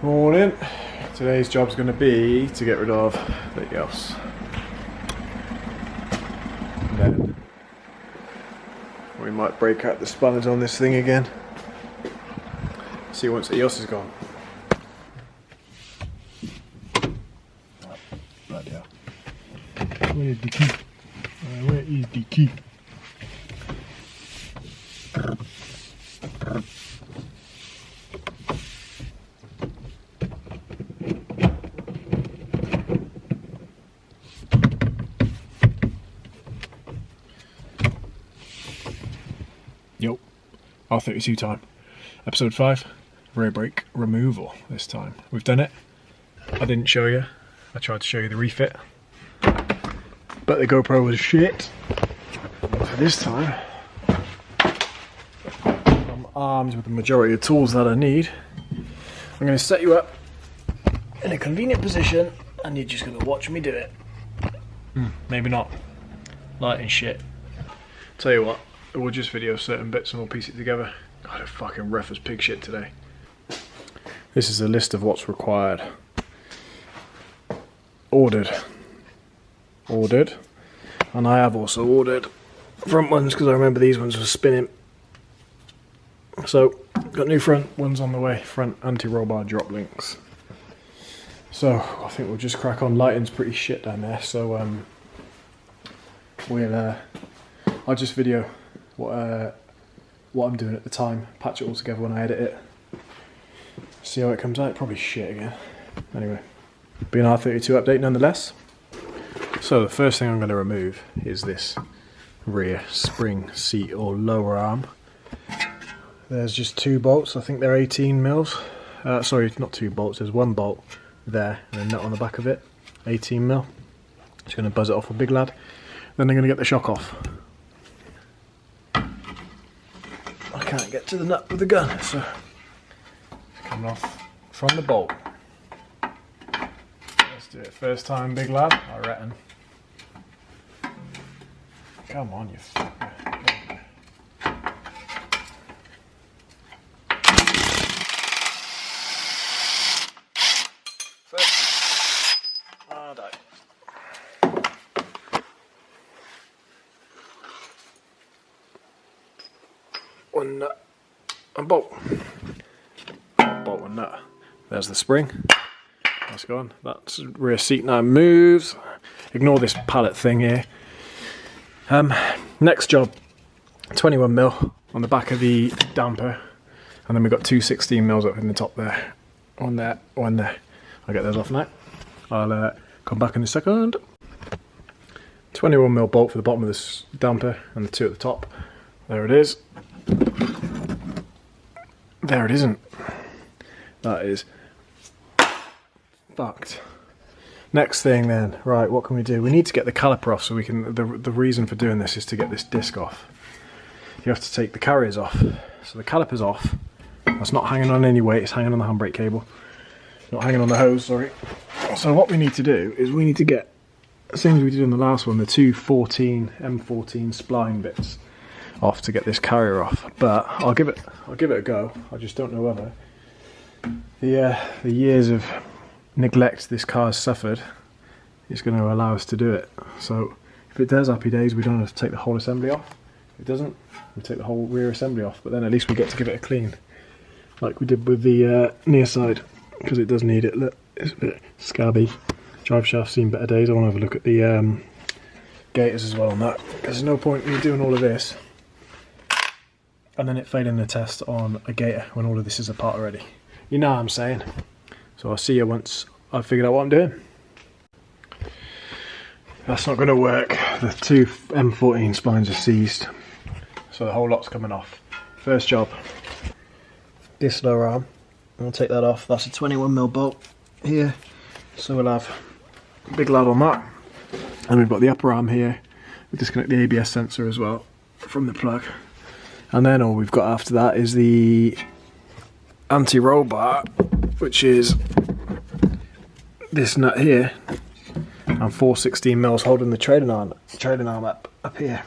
Morning. Today's job's going to be to get rid of the EOS. And then we might break out the spanners on this thing again. See once the EOS is gone. Oh, bloody hell. Where is the key? Where is the key? Yo, R32 time. Episode 5, rear brake removal this time. We've done it. I didn't show you. I tried to show you the refit. But the GoPro was shit. So this time, I'm armed with the majority of tools that I need. I'm going to set you up in a convenient position and you're just going to watch me do it. Maybe not. Lighting shit. Tell you what. We'll just video certain bits and we'll piece it together. God, it's fucking rough as pig shit today. This is a list of what's required. Ordered. And I have also ordered front ones because I remember these ones were spinning. So, got new front ones on the way. Front anti-roll bar drop links. So, I think we'll just crack on. Lighting's pretty shit down there, so I'll just video what I'm doing at the time, patch it all together when I edit it, see how it comes out. Probably shit again. Anyway, be an R32 update nonetheless. So the first thing I'm going to remove is this rear spring seat or lower arm. There's just 2 bolts, I think they're 18 mils. Sorry, not 2 bolts, there's 1 bolt there and a nut on the back of it, 18 mil. Just going to buzz it off with Big Lad. Then I'm going to get the shock off. I can't get to the nut with the gun, so it's coming off from the bolt. Let's do it first time, Big Lad, I reckon. Come on, you fucker. First. Oh, die. One nut and bolt. Bolt and nut. There's the spring. That's gone. That's rear seat now moves. Ignore this pallet thing here. Next job, 21 mil on the back of the damper, and then we've got 2 16 mils up in the top there. One there, one there. I'll get those off now. I'll come back in a second. 21 mil bolt for the bottom of this damper and the 2 at the top. There it is. There it isn't. That is fucked. Next thing then, right, what can we do? We need to get the caliper off so we can, the reason for doing this is to get this disc off. You have to take the carriers off. So the caliper's off. That's not hanging on any weight, it's hanging on the handbrake cable. Not hanging on the hose, sorry. So what we need to do is we need to get, same as we did on the last one, the 2 14 M14 spline bits off to get this carrier off, but I'll give it a go. I just don't know whether the years of neglect this car's suffered is going to allow us to do it. So if it does, happy days. We don't have to take the whole assembly off. If it doesn't, we take the whole rear assembly off, but then at least we get to give it a clean like we did with the near side, because it does need it. Look, it's a bit scabby. Drive shaft's seen better days. I want to have a look at the gaiters as well on that. There's no point in doing all of this and then it failing the test on a gator when all of this is apart already. You know what I'm saying? So I'll see you once I've figured out what I'm doing. That's not going to work. The 2 M14 splines are seized, so the whole lot's coming off. First job, this lower arm. I'll take that off. That's a 21 mil bolt here, so we'll have a Big Lad on that. And we've got the upper arm here. We'll disconnect the ABS sensor as well from the plug. And then all we've got after that is the anti-roll bar, which is this nut here, and 4 16 mils holding the trailing arm up here.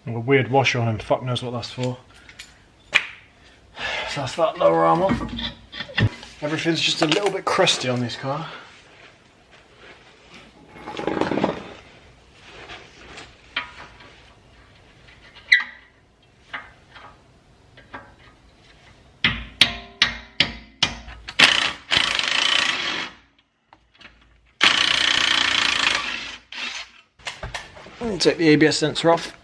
And a weird washer on him, fuck knows what that's for. So that's that lower arm off. Everything's just a little bit crusty on this car. Take the ABS sensor off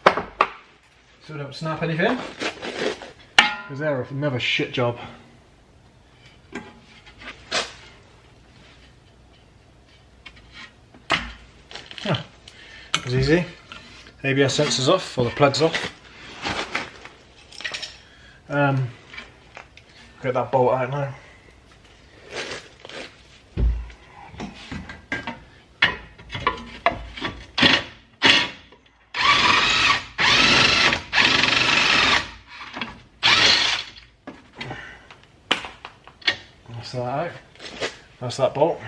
so we don't snap anything, because they're another shit job. Yeah, it was easy. ABS sensors off, or the plugs off. Get that bolt out now. That's that out. That's that bolt.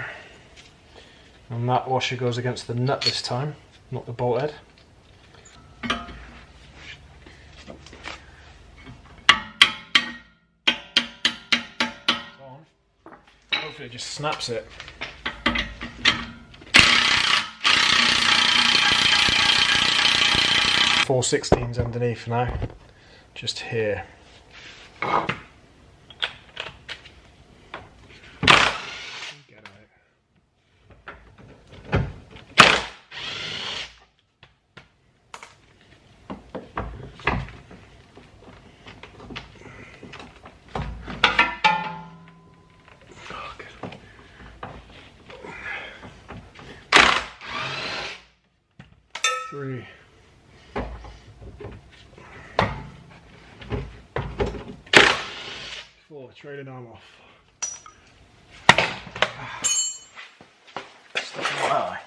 And that washer goes against the nut this time, not the bolt head. It's on. Hopefully it just snaps it. Four 16s underneath now, just here. Three. Four, trailing arm off. Stuck in my eye.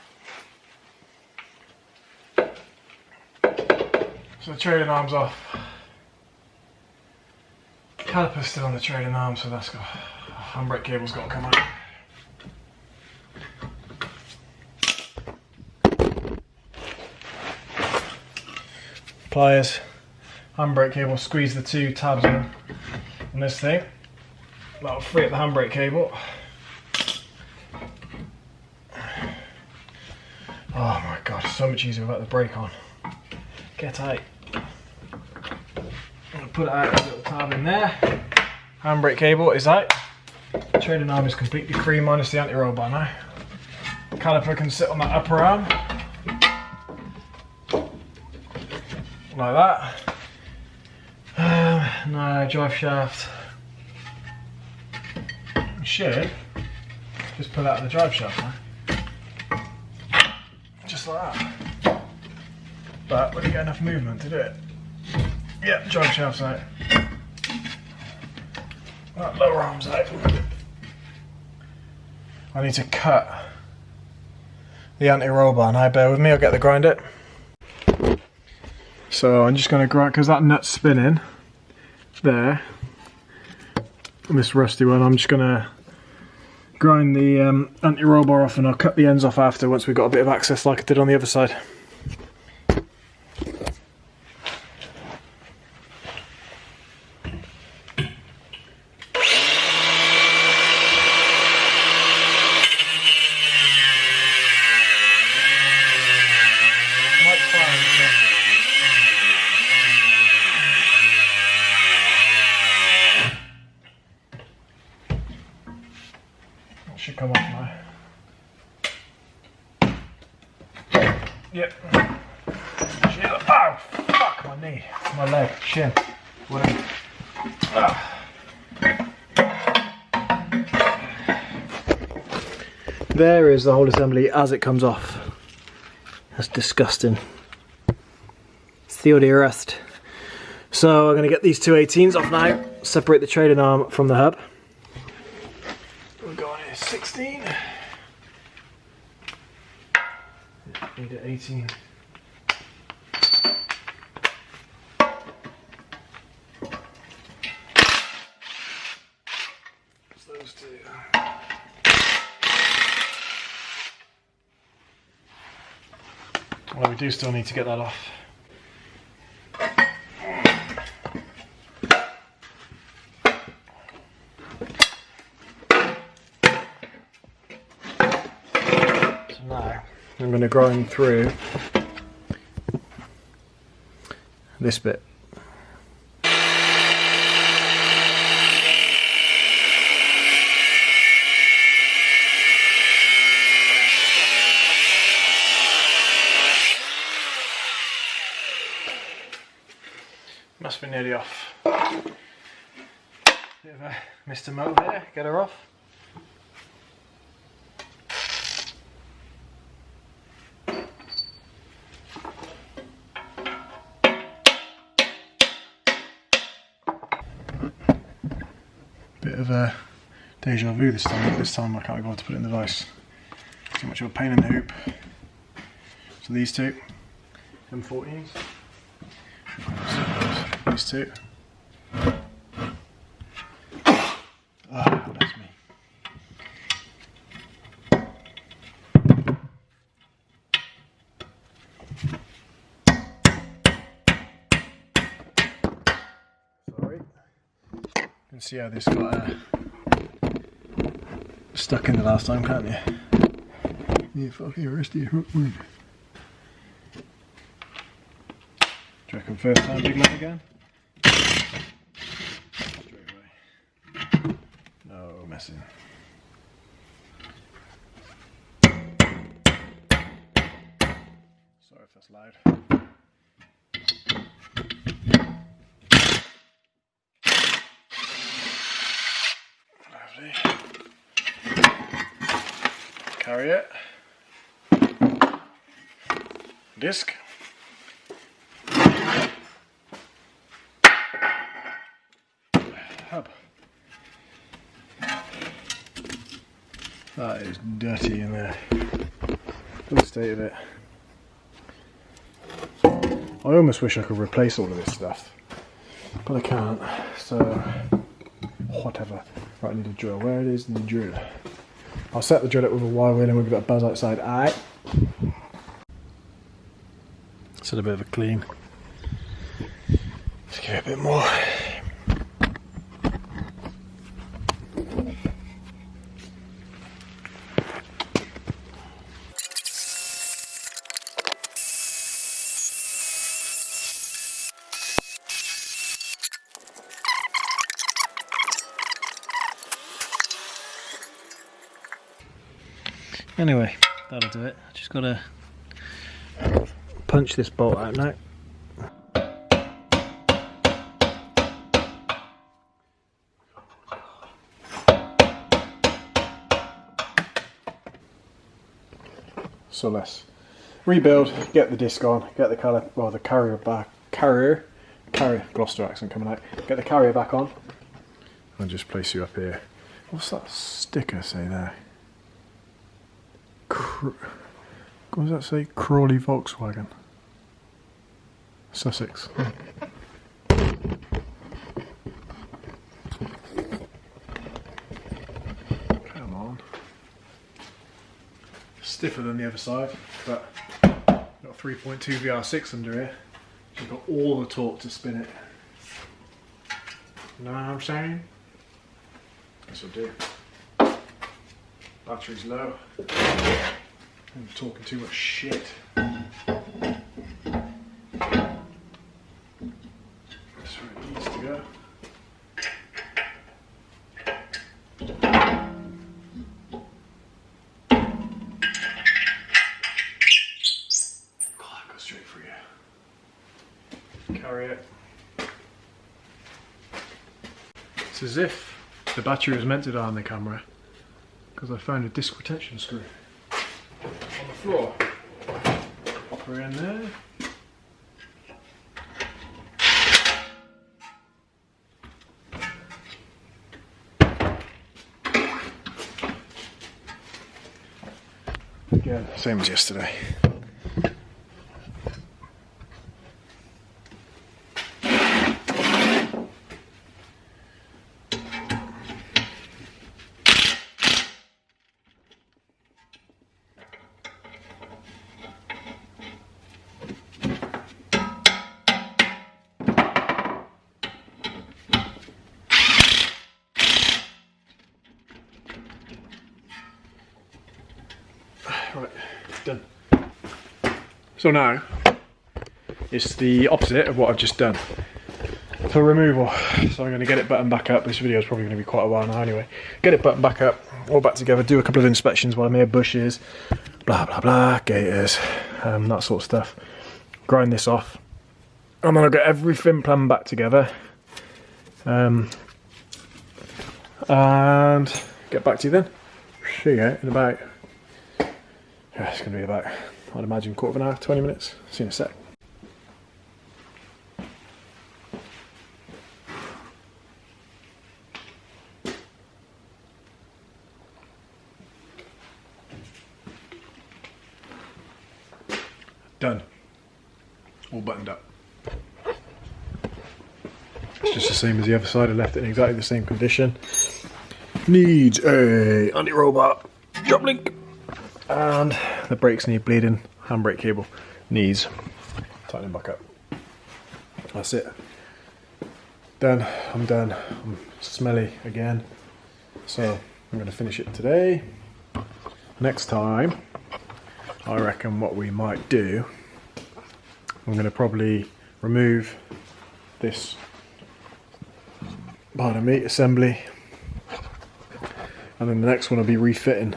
So the trailing arm's off. Caliper's still on the trailing arm, so that's got handbrake cable's got to come out. Pliers, handbrake cable, squeeze the two tabs in on this thing. That'll free up the handbrake cable. Oh my god, so much easier without the brake on. Get out. I'm gonna put it out with a little tab in there. Handbrake cable is out. Trailing arm is completely free minus the anti-roll bar now. Caliper can sit on that upper arm. Like that. No, drive shaft. Should just pull out of the drive shaft now. Just like that. But will you get enough movement to do it? Yep, drive shaft's out. That lower arm's out. I need to cut the anti-roll bar now. Bear with me, I'll get the grinder. So I'm just going to grind, because that nut's spinning there, and this rusty one, I'm just going to grind the anti-roll bar off, and I'll cut the ends off after once we've got a bit of access like I did on the other side. Should come off now. Yep. Oh, fuck my knee, my leg, shin, whatever. There is the whole assembly as it comes off. That's disgusting. It's the audio rust. So I'm going to get these two 18s off now, separate the trailing arm from the hub. We've got a 16. Need an 18. It's those two. Well, we do still need to get that off. I'm going to grind through this bit. Must be nearly off. Bit of a Mr. Mo here, get her off. Bit of a deja vu this time. This time I can't be bothered to put it in the vise. Too much of a pain in the hoop. So these two, M14s. These two. Ah, that's me. Sorry. You can see how this got stuck in the last time, can't you? You fucking rusty hook one. Do you reckon first time big man again? Straight away. No messing. Sorry if that's loud. Lovely. Carry it. Disc. Hub. That is dirty in there. Good state of it. I almost wish I could replace all of this stuff, but I can't, so whatever. Right, I need a drill. Where it is the drill? I'll set the drill up with a wire wheel and we'll give it a buzz outside. Alright. Set a bit of a clean. Let's give it a bit more. Anyway, that'll do it. Just gotta punch this bolt out now. So let's rebuild, get the disc on, get the colour, well, the carrier back, carrier, Gloucester accent coming out, get the carrier back on, and just place you up here. What's that sticker say there? What does that say? Crawley Volkswagen. Sussex. Come on. Stiffer than the other side, but got a 3.2 VR6 under here. So you've got all the torque to spin it. Know what I'm saying? This will do. Battery's low. I'm talking too much shit. That's where it needs to go. God, go straight for you. Carry it. It's as if the battery was meant to die on the camera, because I found a disc retention screw on the floor. Pop her in there. Again, same as yesterday. Right, done. So now, it's the opposite of what I've just done. For removal, so I'm going to get it buttoned back up. This video is probably going to be quite a while now anyway. Get it buttoned back up, all back together, do a couple of inspections while I'm here, bushes, blah blah blah, gators, that sort of stuff. Grind this off, and then I'll get everything planned back together, and get back to you then. There you go, in about, it's going to be about, I'd imagine, quarter of an hour, 20 minutes. See you in a sec. Done. All buttoned up. It's just the same as the other side. I left it in exactly the same condition. Needs a anti-robot drop link, and the brakes need bleeding. Handbrake cable needs tightening back up. That's it. Done. I'm done. I'm smelly again, so I'm going to finish it today. Next time, I reckon what we might do, I'm going to probably remove this, pardon me, assembly, and then the next one will be refitting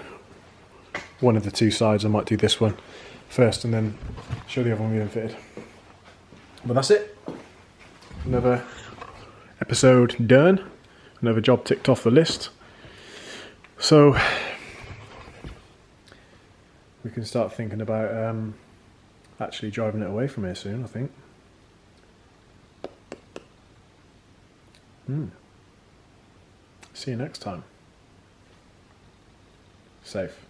one of the two sides. I might do this one first and then show the other one being fitted. But that's it. Another episode done. Another job ticked off the list. So we can start thinking about actually driving it away from here soon, I think. See you next time. Safe.